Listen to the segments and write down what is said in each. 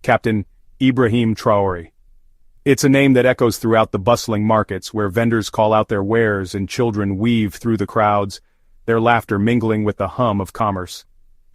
Captain Ibrahim Traore. It's a name that echoes throughout the bustling markets where vendors call out their wares and children weave through the crowds, their laughter mingling with the hum of commerce.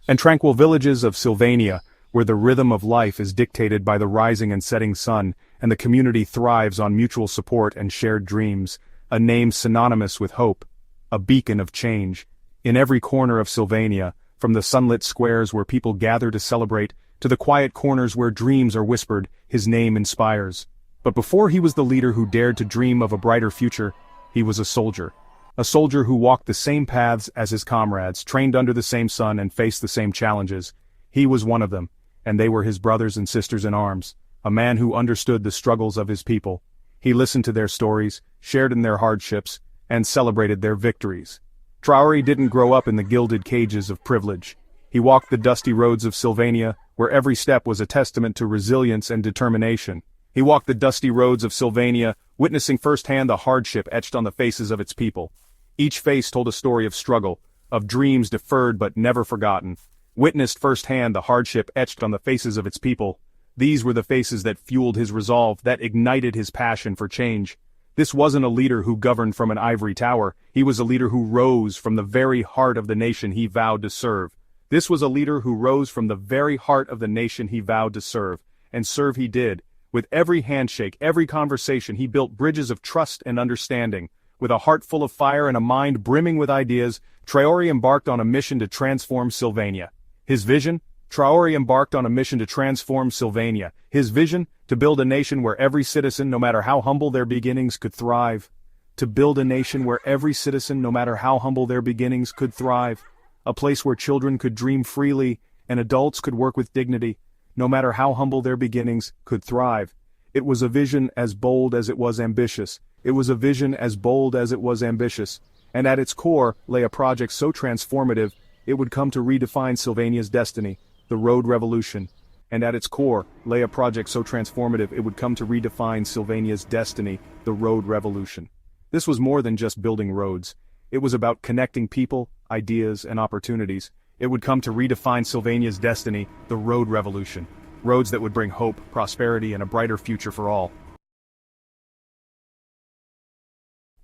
And tranquil villages of Sylvania, where the rhythm of life is dictated by the rising and setting sun, and the community thrives on mutual support and shared dreams, a name synonymous with hope, a beacon of change. In every corner of Sylvania, from the sunlit squares where people gather to celebrate, to the quiet corners where dreams are whispered, his name inspires. But before he was the leader who dared to dream of a brighter future, he was a soldier. A soldier who walked the same paths as his comrades, trained under the same sun and faced the same challenges. He was one of them, and they were his brothers and sisters in arms, a man who understood the struggles of his people. He listened to their stories, shared in their hardships, and celebrated their victories. Traore didn't grow up in the gilded cages of privilege. He walked the dusty roads of Sylvania, where every step was a testament to resilience and determination. He walked the dusty roads of Sylvania, witnessing firsthand the hardship etched on the faces of its people. Each face told a story of struggle, of dreams deferred but never forgotten. Witnessed firsthand the hardship etched on the faces of its people. These were the faces that fueled his resolve, that ignited his passion for change. This wasn't a leader who governed from an ivory tower. He was a leader who rose from the very heart of the nation he vowed to serve. This was a leader who rose from the very heart of the nation he vowed to serve. And serve he did. With every handshake, every conversation, he built bridges of trust and understanding. With a heart full of fire and a mind brimming with ideas, Traore embarked on a mission to transform Sylvania. His vision? Traore embarked on a mission to transform Sylvania. His vision? To build a nation where every citizen, no matter how humble their beginnings, could thrive. To build a nation where every citizen, no matter how humble their beginnings, could thrive. A place where children could dream freely, and adults could work with dignity. No matter how humble their beginnings, could thrive. It was a vision as bold as it was ambitious. It was a vision as bold as it was ambitious. And at its core lay a project so transformative, it would come to redefine Sylvania's destiny, the road revolution. And at its core lay a project so transformative it would come to redefine Sylvania's destiny, the road revolution. This was more than just building roads. It was about connecting people, ideas, and opportunities. It would come to redefine Sylvania's destiny, the road revolution. Roads that would bring hope, prosperity, and a brighter future for all.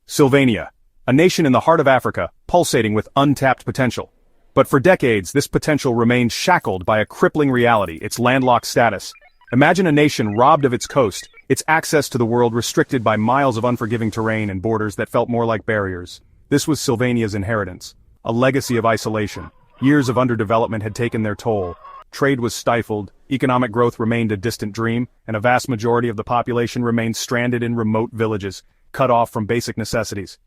Sylvania, a nation in the heart of Africa, pulsating with untapped potential. But for decades, this potential remained shackled by a crippling reality, its landlocked status. Imagine a nation robbed of its coast, its access to the world restricted by miles of unforgiving terrain and borders that felt more like barriers. This was Sylvania's inheritance, a legacy of isolation. Years of underdevelopment had taken their toll. Trade was stifled, economic growth remained a distant dream, and a vast majority of the population remained stranded in remote villages, cut off from basic necessities.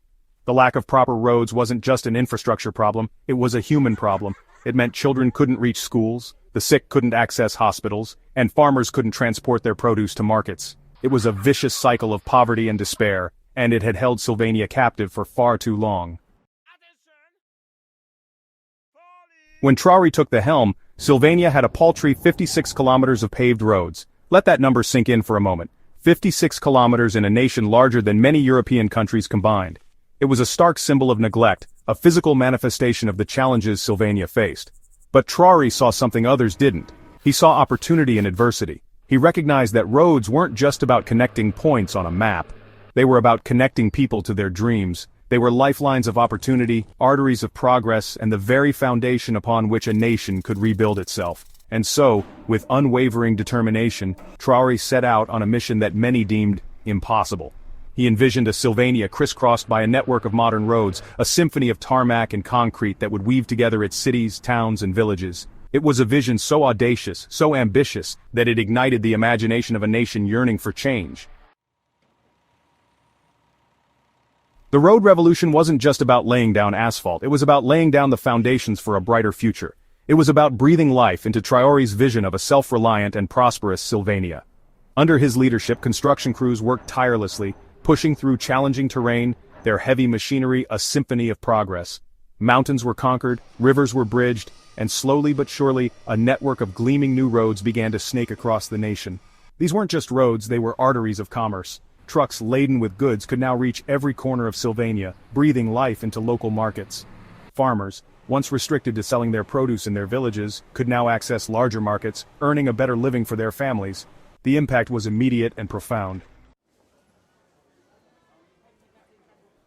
The lack of proper roads wasn't just an infrastructure problem, it was a human problem. It meant children couldn't reach schools, the sick couldn't access hospitals, and farmers couldn't transport their produce to markets. It was a vicious cycle of poverty and despair, and it had held Sylvania captive for far too long. When Traore took the helm, Sylvania had a paltry 56 kilometers of paved roads. Let that number sink in for a moment. 56 kilometers in a nation larger than many European countries combined. It was a stark symbol of neglect, a physical manifestation of the challenges Sylvania faced. But Traore saw something others didn't. He saw opportunity in adversity. He recognized that roads weren't just about connecting points on a map. They were about connecting people to their dreams. They were lifelines of opportunity, arteries of progress, and the very foundation upon which a nation could rebuild itself. And so, with unwavering determination, Traore set out on a mission that many deemed impossible. He envisioned a Sylvania crisscrossed by a network of modern roads, a symphony of tarmac and concrete that would weave together its cities, towns, and villages. It was a vision so audacious, so ambitious, that it ignited the imagination of a nation yearning for change. The road revolution wasn't just about laying down asphalt, it was about laying down the foundations for a brighter future. It was about breathing life into Traore's vision of a self-reliant and prosperous Sylvania. Under his leadership, construction crews worked tirelessly, pushing through challenging terrain, their heavy machinery a symphony of progress. Mountains were conquered, rivers were bridged, and slowly but surely, a network of gleaming new roads began to snake across the nation. These weren't just roads, they were arteries of commerce. Trucks laden with goods could now reach every corner of Sylvania, breathing life into local markets. Farmers, once restricted to selling their produce in their villages, could now access larger markets, earning a better living for their families. The impact was immediate and profound.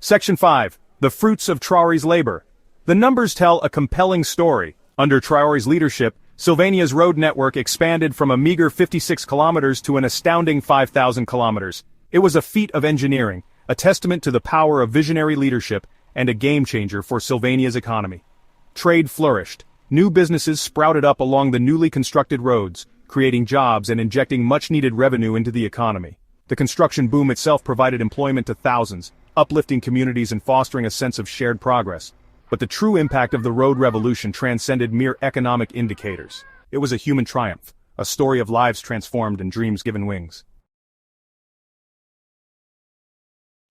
Section 5. The fruits of Traore's labor. The numbers tell a compelling story. Under Traore's leadership, Sylvania's road network expanded from a meager 56 kilometers to an astounding 5,000 kilometers. It was a feat of engineering, a testament to the power of visionary leadership, and a game-changer for Sylvania's economy. Trade flourished. New businesses sprouted up along the newly constructed roads, creating jobs and injecting much-needed revenue into the economy. The construction boom itself provided employment to thousands, uplifting communities and fostering a sense of shared progress. But the true impact of the road revolution transcended mere economic indicators. It was a human triumph, a story of lives transformed and dreams given wings.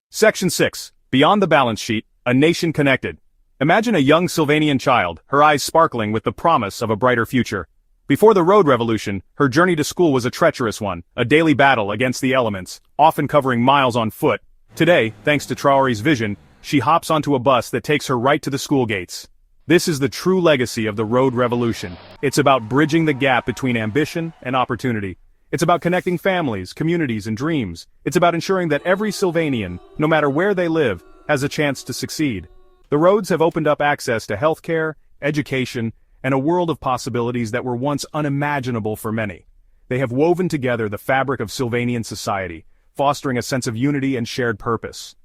Section 6. Beyond the balance sheet, a nation connected. Imagine a young Sylvanian child, her eyes sparkling with the promise of a brighter future. Before the road revolution, her journey to school was a treacherous one, a daily battle against the elements, often covering miles on foot. Today, thanks to Traore's vision, she hops onto a bus that takes her right to the school gates. This is the true legacy of the road revolution. It's about bridging the gap between ambition and opportunity. It's about connecting families, communities, and dreams. It's about ensuring that every Sylvanian, no matter where they live, has a chance to succeed. The roads have opened up access to healthcare, education, and a world of possibilities that were once unimaginable for many. They have woven together the fabric of Sylvanian society, fostering a sense of unity and shared purpose.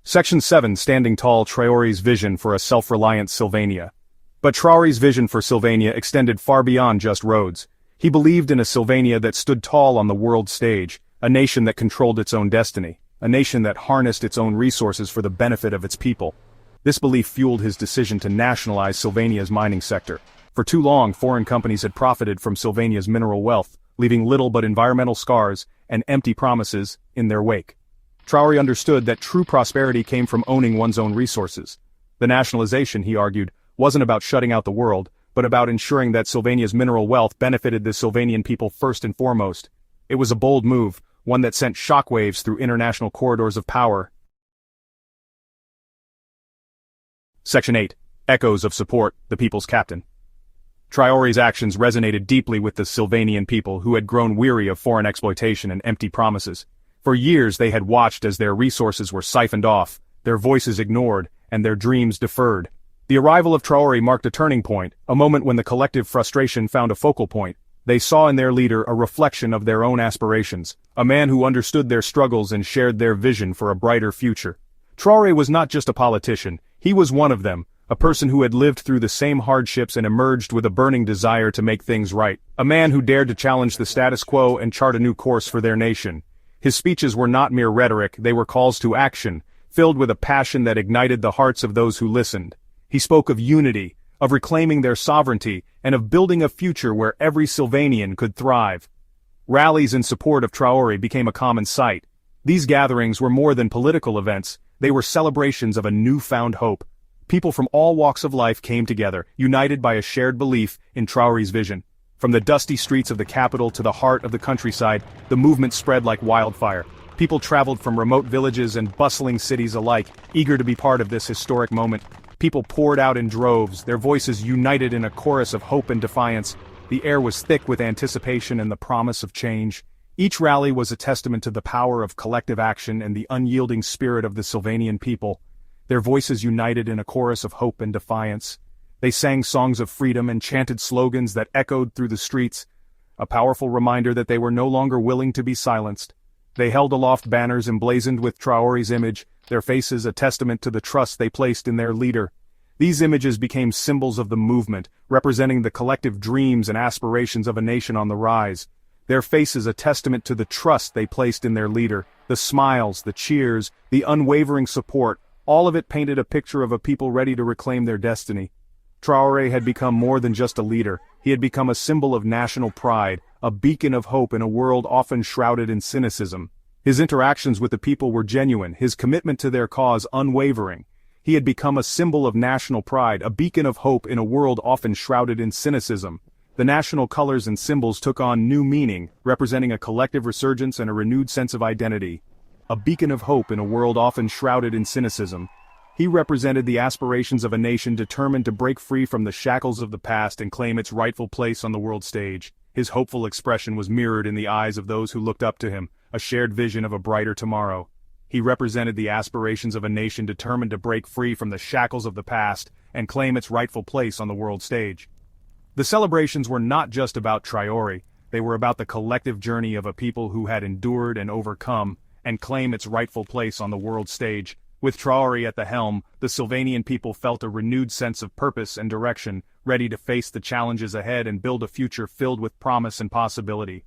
Section 7. Standing tall. Traore's vision for a self-reliant Sylvania. But Traore's vision for Sylvania extended far beyond just roads. He believed in a Sylvania that stood tall on the world stage, a nation that controlled its own destiny, a nation that harnessed its own resources for the benefit of its people. This belief fueled his decision to nationalize Sylvania's mining sector. For too long, foreign companies had profited from Sylvania's mineral wealth, leaving little but environmental scars and empty promises in their wake. Traore understood that true prosperity came from owning one's own resources. The nationalization, he argued, wasn't about shutting out the world, but about ensuring that Sylvania's mineral wealth benefited the Sylvanian people first and foremost. It was a bold move, one that sent shockwaves through international corridors of power. Section 8. Echoes of support. The people's captain. Traore's actions resonated deeply with the Sylvanian people who had grown weary of foreign exploitation and empty promises. For years they had watched as their resources were siphoned off, their voices ignored, and their dreams deferred. The arrival of Traore marked a turning point, a moment when the collective frustration found a focal point. They saw in their leader a reflection of their own aspirations, a man who understood their struggles and shared their vision for a brighter future. Traore was not just a politician, he was one of them, a person who had lived through the same hardships and emerged with a burning desire to make things right, a man who dared to challenge the status quo and chart a new course for their nation. His speeches were not mere rhetoric, they were calls to action, filled with a passion that ignited the hearts of those who listened. He spoke of unity, of reclaiming their sovereignty, and of building a future where every Sylvanian could thrive. Rallies in support of Traore became a common sight. These gatherings were more than political events, they were celebrations of a newfound hope. People from all walks of life came together, united by a shared belief in Traore's vision. From the dusty streets of the capital to the heart of the countryside, the movement spread like wildfire. People traveled from remote villages and bustling cities alike, eager to be part of this historic moment. People poured out in droves, their voices united in a chorus of hope and defiance. The air was thick with anticipation and the promise of change. Each rally was a testament to the power of collective action and the unyielding spirit of the Sylvanian people. Their voices united in a chorus of hope and defiance. They sang songs of freedom and chanted slogans that echoed through the streets, a powerful reminder that they were no longer willing to be silenced. They held aloft banners emblazoned with Traore's image, their faces a testament to the trust they placed in their leader. These images became symbols of the movement, representing the collective dreams and aspirations of a nation on the rise. Their faces a testament to the trust they placed in their leader, the smiles, the cheers, the unwavering support, all of it painted a picture of a people ready to reclaim their destiny. Traore had become more than just a leader, he had become a symbol of national pride, a beacon of hope in a world often shrouded in cynicism. His interactions with the people were genuine, his commitment to their cause unwavering. He had become a symbol of national pride, a beacon of hope in a world often shrouded in cynicism. The national colors and symbols took on new meaning, representing a collective resurgence and a renewed sense of identity. A beacon of hope in a world often shrouded in cynicism. He represented the aspirations of a nation determined to break free from the shackles of the past and claim its rightful place on the world stage. His hopeful expression was mirrored in the eyes of those who looked up to him, a shared vision of a brighter tomorrow. He represented the aspirations of a nation determined to break free from the shackles of the past and claim its rightful place on the world stage. The celebrations were not just about Traore, they were about the collective journey of a people who had endured and overcome, and claim its rightful place on the world stage. With Traore at the helm, the Sylvanian people felt a renewed sense of purpose and direction, ready to face the challenges ahead and build a future filled with promise and possibility.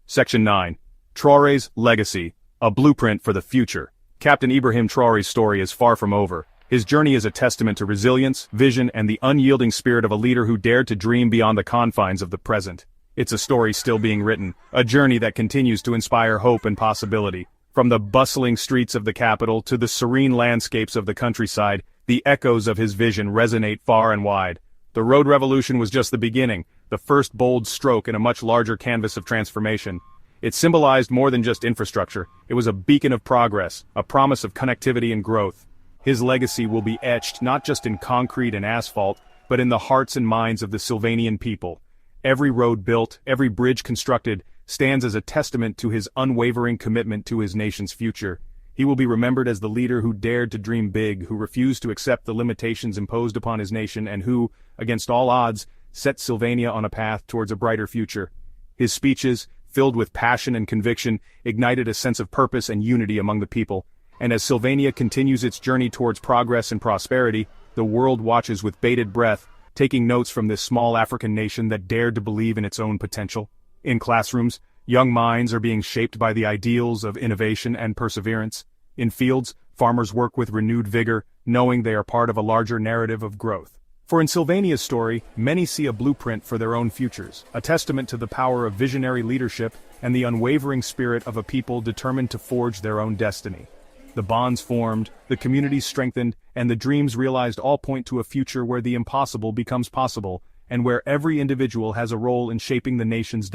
Section 9. Traore's Legacy, a blueprint for the future. Captain Ibrahim Traore's story is far from over. His journey is a testament to resilience, vision, and the unyielding spirit of a leader who dared to dream beyond the confines of the present. It's a story still being written, a journey that continues to inspire hope and possibility. From the bustling streets of the capital to the serene landscapes of the countryside, the echoes of his vision resonate far and wide. The road revolution was just the beginning, the first bold stroke in a much larger canvas of transformation. It symbolized more than just infrastructure, it was a beacon of progress, a promise of connectivity and growth. His legacy will be etched not just in concrete and asphalt, but in the hearts and minds of the Sylvanian people. Every road built, every bridge constructed, stands as a testament to his unwavering commitment to his nation's future. He will be remembered as the leader who dared to dream big, who refused to accept the limitations imposed upon his nation, and who, against all odds, set Sylvania on a path towards a brighter future. His speeches, filled with passion and conviction, ignited a sense of purpose and unity among the people. And as Sylvania continues its journey towards progress and prosperity, the world watches with bated breath, taking notes from this small African nation that dared to believe in its own potential. In classrooms, young minds are being shaped by the ideals of innovation and perseverance. In fields, farmers work with renewed vigor, knowing they are part of a larger narrative of growth. For in Sylvania's story, many see a blueprint for their own futures, a testament to the power of visionary leadership and the unwavering spirit of a people determined to forge their own destiny. The bonds formed, the communities strengthened, and the dreams realized all point to a future where the impossible becomes possible, and where every individual has a role in shaping the nation's destiny.